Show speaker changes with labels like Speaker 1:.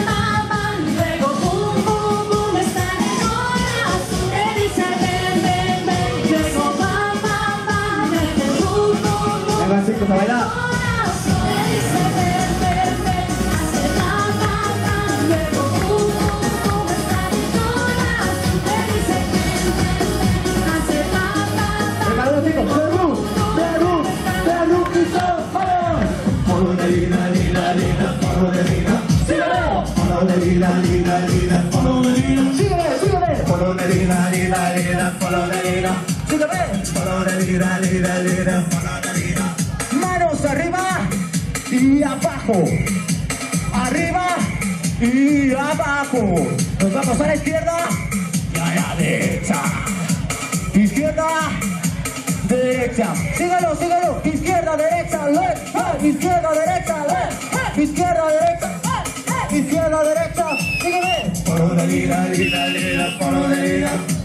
Speaker 1: bam, bam, luego bum, bum, bum, está en el corazón. Te dice ven, ven, ven, luego bam, bam, bam, luego bum, bum, bum.
Speaker 2: Venga, chicos, a bailar.
Speaker 1: Te dice ven, ven, ven, hace bam, bam, bam, luego bum, bum, bum, está en el corazón. Te dice ven, ven, ven, hace bam, bam, bam.
Speaker 2: Venga, los chicos, Perú, Perú, Perú, Cristo, vamos. Follow the leader, leader, leader, follow the leader. Sígueme. Follow the leader, leader, leader, follow the leader. Sígueme, sígueme. Follow the leader, leader, leader, follow the leader. Sígueme. Follow the leader, leader, leader, follow the leader. Manos arriba y abajo. Arriba y abajo. Nos vamos a la izquierda y a la derecha. Izquierda, derecha. Síguelo, síguelo. Izquierda, derecha, left, left. Izquierda, derecha, left. Izquierda, derecha, izquierda, derecha. Sígueme. Follow the leader, leader, leader, follow the leader.